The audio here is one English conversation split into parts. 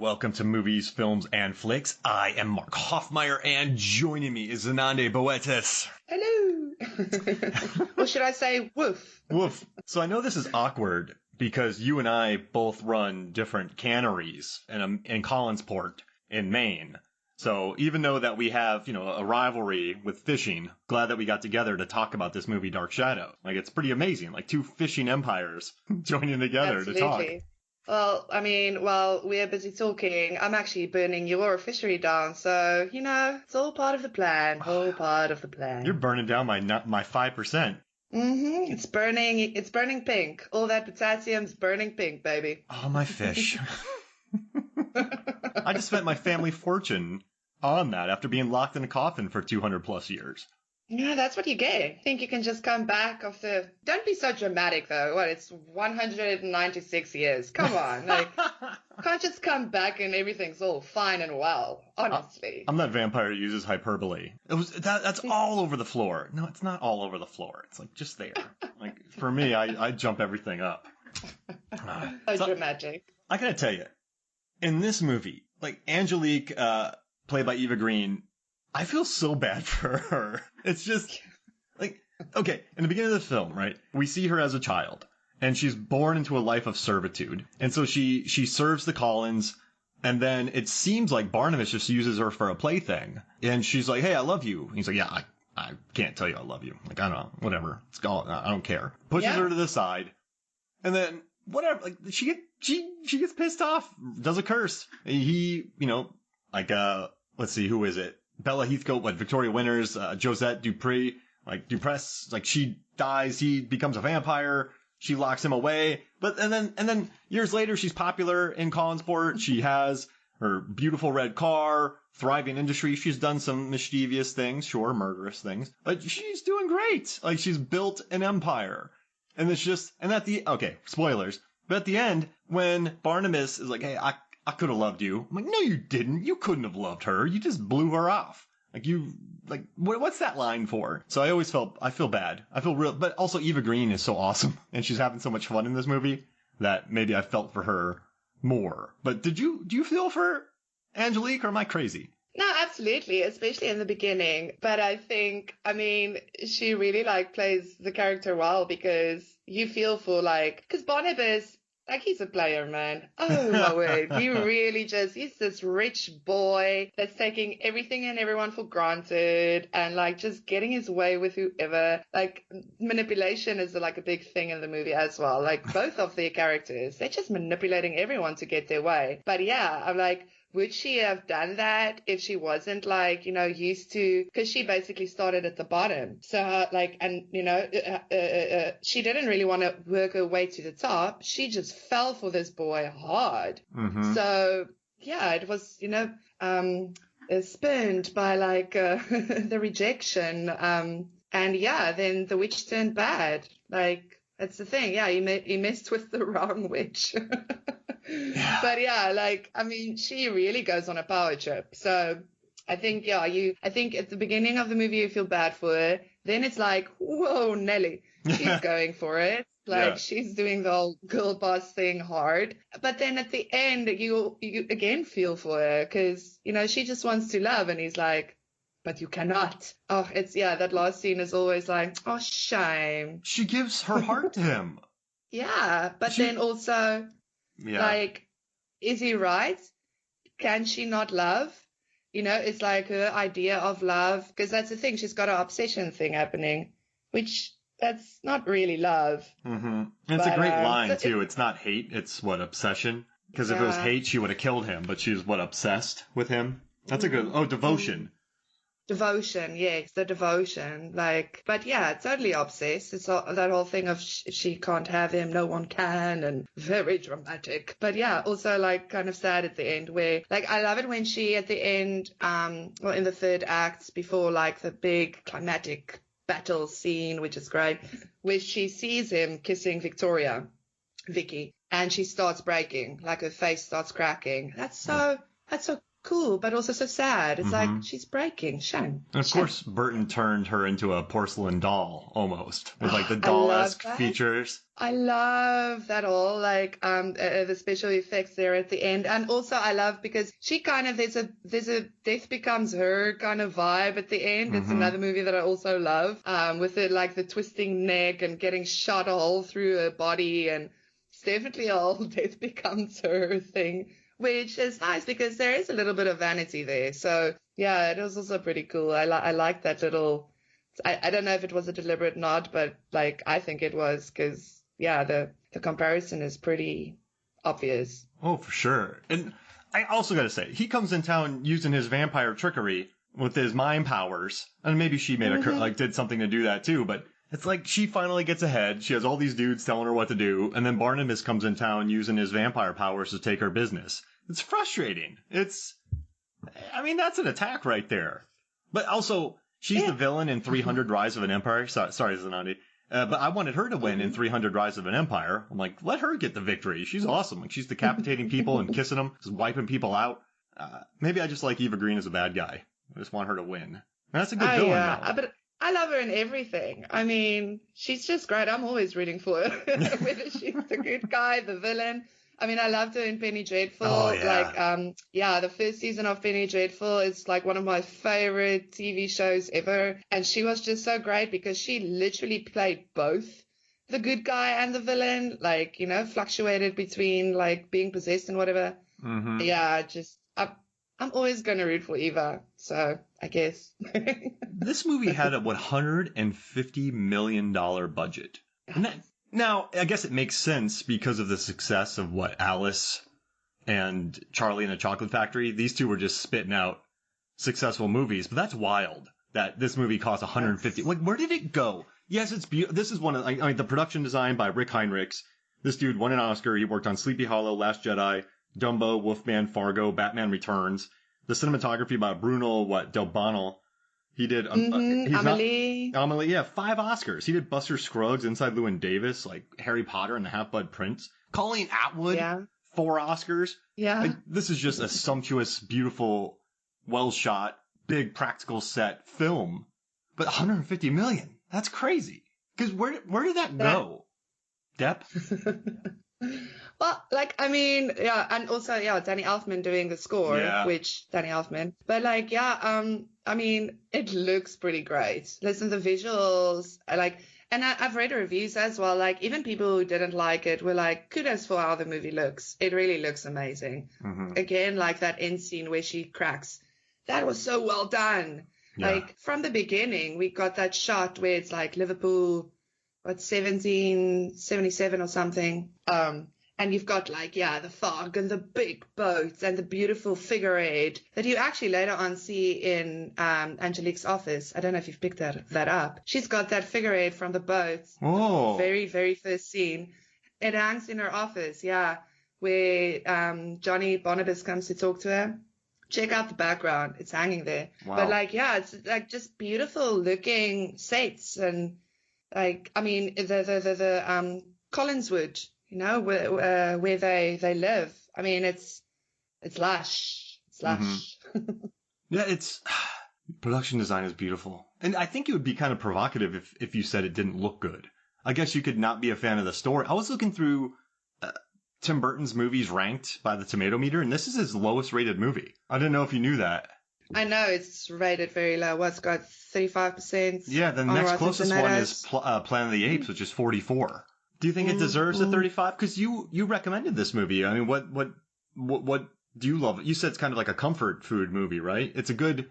welcome to Movies, Films, and Flicks. I am Mark Hoffmeyer, and joining me is Zenande Boetis. Hello. Or should I say woof? Woof. So I know this is awkward because you and I both run different canneries in Collinsport in Maine. So even though that we have, a rivalry with fishing, glad that we got together to talk about this movie, Dark Shadow. Like, it's pretty amazing. Like, two fishing empires joining together Absolutely. to talk. Well, I mean, while we're busy talking, I'm actually burning your fishery down. So, it's all part of the plan. All part of the plan. You're burning down my 5%. It's burning pink. All that potassium's burning pink, baby. Oh, my fish. I just spent my family fortune on that after being locked in a coffin for 200 plus years. Yeah, that's what you get. I think you can just come back after... Don't be so dramatic, though. What, it's 196 years. Come on. Can't just come back and everything's all fine and well, honestly. I'm that vampire who uses hyperbole. That's all over the floor. No, it's not all over the floor. It's, just there. For me, I jump everything up. So dramatic. I gotta tell you, in this movie, Angelique, played by Eva Green, I feel so bad for her. It's just, okay, in the beginning of the film, right, we see her as a child, and she's born into a life of servitude. And so she serves the Collins, and then it seems like Barnabas just uses her for a plaything. And she's like, hey, I love you. And he's like, yeah, I can't tell you I love you. I don't know, whatever. I don't care. Pushes her to the side. And then, whatever, she gets pissed off, does a curse. He, let's see, who is it? Bella Heathcote, Victoria Winters, Josette Dupree, Dupress, she dies, he becomes a vampire, she locks him away, and then years later, she's popular in Collinsport, she has her beautiful red car, thriving industry, she's done some mischievous things, sure, murderous things, but she's doing great, she's built an empire, and it's just, okay, spoilers, but at the end, when Barnabas is like, hey, I could have loved you. I'm like, no, you didn't. You couldn't have loved her. You just blew her off. What's that line for? So I feel bad. I feel real, but also Eva Green is so awesome and she's having so much fun in this movie that maybe I felt for her more. But do you feel for Angelique or am I crazy? No, absolutely, especially in the beginning. But I think, she really plays the character well because you feel for because Barnabas, he's a player, man. Oh, my word. He's this rich boy that's taking everything and everyone for granted and, just getting his way with whoever. Manipulation is, a big thing in the movie as well. Both of their characters, they're just manipulating everyone to get their way. But, yeah, I'm would she have done that if she wasn't used to, because she basically started at the bottom. So she didn't really want to work her way to the top. She just fell for this boy hard. Mm-hmm. So yeah, it was, spurned by the rejection. And yeah, then the witch turned bad. That's the thing. Yeah, he messed with the wrong witch. Yeah. But yeah, she really goes on a power trip. So I think, I think at the beginning of the movie, you feel bad for her. Then it's whoa, Nelly, she's going for it. She's doing the whole girl boss thing hard. But then at the end, you again feel for her because, she just wants to love. And he's but you cannot. Oh, that last scene is always oh, shame. She gives her heart to him. Yeah, but then also... Yeah. Is he right? Can she not love? It's her idea of love. Because that's the thing. She's got an obsession thing happening, which that's not really love. Mm-hmm. It's a great line, too. It's not hate. It's obsession. Because if it was hate, she would have killed him. But she's obsessed with him. That's a good... Oh, devotion. Devotion, yes, the devotion. But yeah, totally obsessed. It's that whole thing of if she can't have him, no one can, and very dramatic. But yeah, also kind of sad at the end where, I love it when she at the end, in the third act before the big climatic battle scene, which is great, where she sees him kissing Vicky, and she starts breaking, her face starts cracking. That's so cool, but also so sad. It's like Mm-hmm. she's breaking. Shame. And of Shame. course, Burton turned her into a porcelain doll, almost, with like the I love doll-esque that. features. I love that all, like the special effects there at the end, and also I love because she kind of there's a death becomes her kind of vibe at the end. It's Mm-hmm. another movie that I also love, with it like the twisting neck and getting shot a hole through her body, and it's definitely a whole death becomes her thing, which is nice because there is a little bit of vanity there. So yeah, it was also pretty cool. I like that little. I don't know if it was a deliberate nod, but like I think it was because yeah, the comparison is pretty obvious. Oh, for sure. And I also gotta say, he comes in town using his vampire trickery with his mind powers, and maybe she made did something to do that too. But it's like she finally gets ahead. She has all these dudes telling her what to do, and then Barnabas comes in town using his vampire powers to take her business. It's frustrating. I mean, that's an attack right there. But also, she's the villain in 300 Rise of an Empire. Sorry, Zanandi. But I wanted her to win in 300 Rise of an Empire. I'm like, let her get the victory. She's awesome. Like, she's decapitating people and kissing them, just wiping people out. Maybe I just like Eva Green as a bad guy. I just want her to win. And that's a good villain, though. But I love her in everything. I mean, she's just great. I'm always rooting for her, whether she's the good guy, the villain. I mean, I loved her in Penny Dreadful. Oh, yeah. Like, the first season of Penny Dreadful is like one of my favorite TV shows ever. And she was just so great because she literally played both the good guy and the villain, like, you know, fluctuated between like being possessed and whatever. Mm-hmm. Yeah, I'm always going to root for Eva. So I guess. This movie had a $150 million budget. Now, I guess it makes sense because of the success of Alice and Charlie and the Chocolate Factory. These two were just spitting out successful movies, but that's wild that this movie cost 150. Like, where did it go? Yes, it's beautiful. This is one of, the production design by Rick Heinrichs. This dude won an Oscar. He worked on Sleepy Hollow, Last Jedi, Dumbo, Wolfman, Fargo, Batman Returns. The cinematography by Bruno, Del Bono. He did Amelie. Amelie, yeah, 5 Oscars. He did Buster Scruggs, Inside Llewyn Davis, like Harry Potter and the Half-Blood Prince. Colleen Atwood, 4 Oscars. Yeah. Like, this is just a sumptuous, beautiful, well-shot, big practical set film. But 150 million, that's crazy. Because where did that go? Depp? Well, like, I mean, yeah, and also, yeah, Danny Elfman doing the score, which Danny Elfman. But like, I mean, it looks pretty great. Listen, the visuals, and I've read reviews as well. Like, even people who didn't like it were like, kudos for how the movie looks. It really looks amazing. Mm-hmm. Again, like that end scene where she cracks. That was so well done. Yeah. Like, from the beginning, we got that shot where it's like Liverpool, 1777 or something. And you've got the fog and the big boats and the beautiful figure eight that you actually later on see in Angelique's office. I don't know if you've picked that up. She's got that figure eight from the boats. Oh. Very, very first scene. It hangs in her office, where Johnny Barnabas comes to talk to her. Check out the background. It's hanging there. Wow. But it's like just beautiful looking sets and like, I mean, the Collinswood, you know, where they live. I mean, it's lush. It's lush. Mm-hmm. Yeah, production design is beautiful. And I think it would be kind of provocative if you said it didn't look good. I guess you could not be a fan of the story. I was looking through Tim Burton's movies ranked by the Tomato Meter, and this is his lowest rated movie. I didn't know if you knew that. I know it's rated very low. It's got 35%. Yeah, the next closest one is Planet of the Apes, which is 44. Do you think it deserves a 35? Because you recommended this movie. I mean, what do you love? You said it's kind of like a comfort food movie, right? It's a good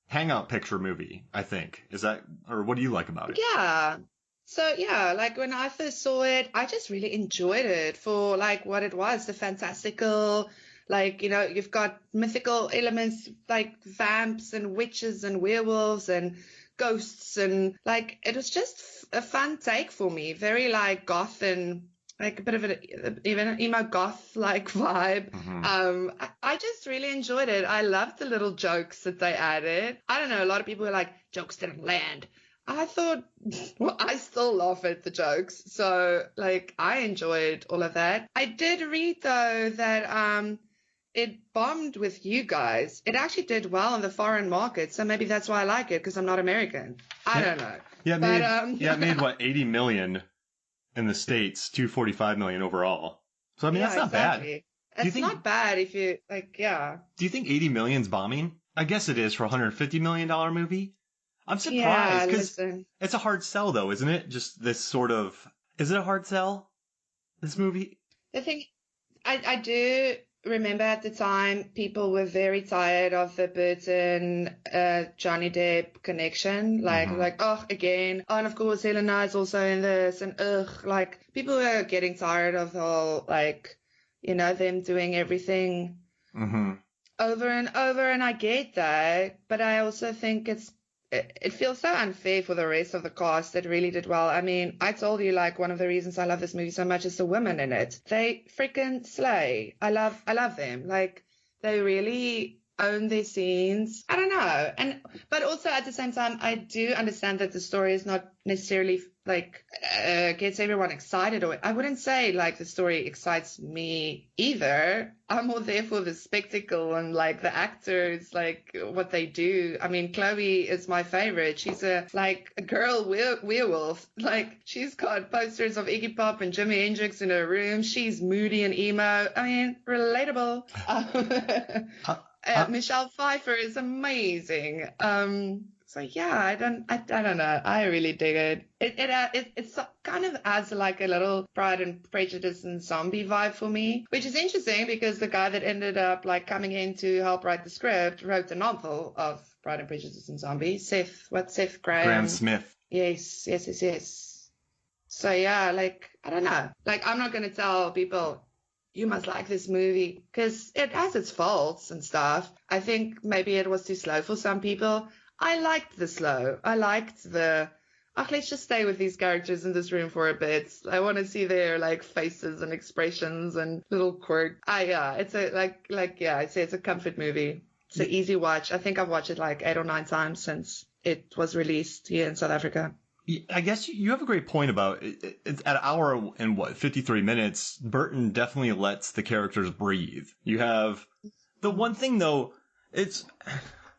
hangout picture movie, I think. Is that, or what do you like about it? Yeah. So yeah, like when I first saw it, I just really enjoyed it for like what it was, the fantastical. Like, you know, you've got mythical elements like vamps and witches and werewolves and ghosts. And like, it was just a fun take for me. Very like goth and like a bit of even an emo goth like vibe. Mm-hmm. I just really enjoyed it. I loved the little jokes that they added. I don't know. A lot of people were like, jokes didn't land. I thought, well, I still laugh at the jokes. So like, I enjoyed all of that. I did read though that, it bombed with you guys. It actually did well in the foreign market, so maybe that's why I like it, because I'm not American. I don't know. Yeah, it made but, what, 80 million in the States, 245 million overall. So I mean, that's not exactly. bad. It's not bad if you like, yeah. Do you think 80 million's bombing? I guess it is for a $150 million movie. I'm surprised Yeah, because listen. it's a hard sell, though, isn't it? Just this sort of. Is it a hard sell? This movie? The thing, I do remember at the time people were very tired of the Burton Johnny Depp connection. Like, oh, again. Oh, and of course, Helena is also in this. And like, people were getting tired of the whole, like, them doing everything over and over. And I get that. But I also think it feels so unfair for the rest of the cast that really did well. I mean, I told you, like, one of the reasons I love this movie so much is the women in it. They freaking slay. I love them. Like, they really own their scenes. I don't know. But also at the same time, I do understand that the story is not necessarily like gets everyone excited. Or I wouldn't say like the story excites me either. I'm more there for the spectacle and like the actors, like what they do. I mean, Chloe is my favorite. She's a girl werewolf. Like, she's got posters of Iggy Pop and Jimi Hendrix in her room. She's moody and emo. I mean, relatable. Michelle Pfeiffer is amazing. So yeah, I don't know. I really dig it. It kind of adds like a little Pride and Prejudice and zombie vibe for me, which is interesting because the guy that ended up like coming in to help write the script wrote the novel of Pride and Prejudice and Zombies. Seth Graham Smith. Yes. So yeah, like, I don't know. Like, I'm not going to tell people you must like this movie because it has its faults and stuff. I think maybe it was too slow for some people. I liked the slow. I liked let's just stay with these characters in this room for a bit. I want to see their like faces and expressions and little quirks. It's I'd say it's a comfort movie. It's an easy watch. I think I've watched it like 8 or 9 times since it was released here in South Africa. I guess you have a great point about it. It's at an hour and 53 minutes. Burton definitely lets the characters breathe. You have the one thing though, it's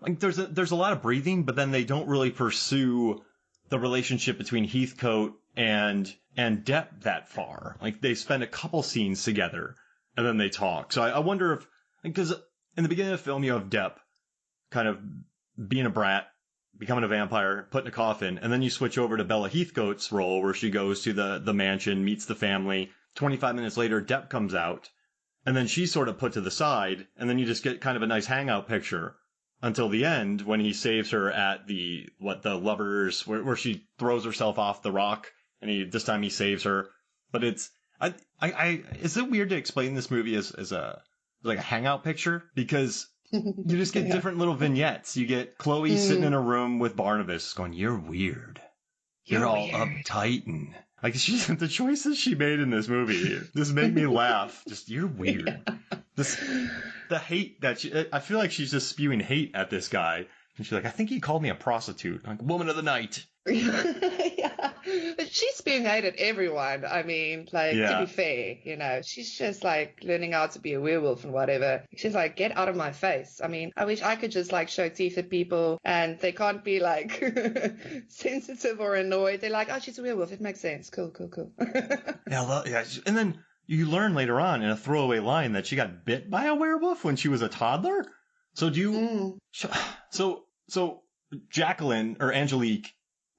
like there's a lot of breathing, but then they don't really pursue the relationship between Heathcote and Depp that far. Like, they spend a couple scenes together and then they talk. So I wonder if, because in the beginning of the film you have Depp kind of being a brat, becoming a vampire, put in a coffin, and then you switch over to Bella Heathcote's role where she goes to the mansion, meets the family. 25 minutes later, Depp comes out, and then she's sort of put to the side, and then you just get kind of a nice hangout picture until the end when he saves her at the lovers, where she throws herself off the rock, and this time he saves her. But is it weird to explain this movie as a hangout picture? Because you just get different little vignettes. You get Chloe sitting in a room with Barnabas going, "You're weird. You're all uptight." And like, the choices she made in this movie just make me laugh. Just, you're weird. The hate that I feel like she's just spewing hate at this guy. And she's like, "I think he called me a prostitute." I'm like, woman of the night. Yeah. But she's spewing hate at everyone. I mean, like, to be fair, she's just like learning how to be a werewolf and whatever. She's like, get out of my face. I mean, I wish I could just like show teeth at people and they can't be like sensitive or annoyed. They're like, oh, she's a werewolf. It makes sense. Cool. Yeah. And then you learn later on in a throwaway line that she got bit by a werewolf when she was a toddler. So so Jacqueline or Angelique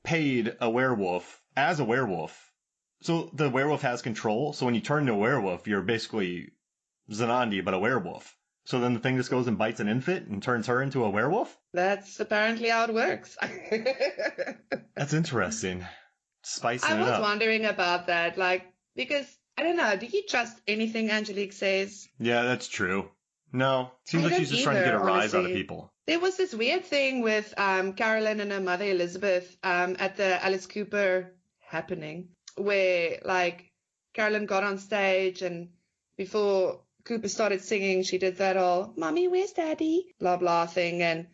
paid a werewolf as a werewolf. So the werewolf has control. So when you turn into a werewolf, you're basically Zanandi, but a werewolf. So then the thing just goes and bites an infant and turns her into a werewolf? That's apparently how it works. That's interesting. Spicing it up. I was wondering about that, like, because, I don't know, do you trust anything Angelique says? Yeah, that's true. No, seems like she's just trying to get a rise out of people. There was this weird thing with Carolyn and her mother Elizabeth at the Alice Cooper happening, where like Carolyn got on stage and before Cooper started singing, she did that all "Mommy, where's Daddy?" blah blah thing, and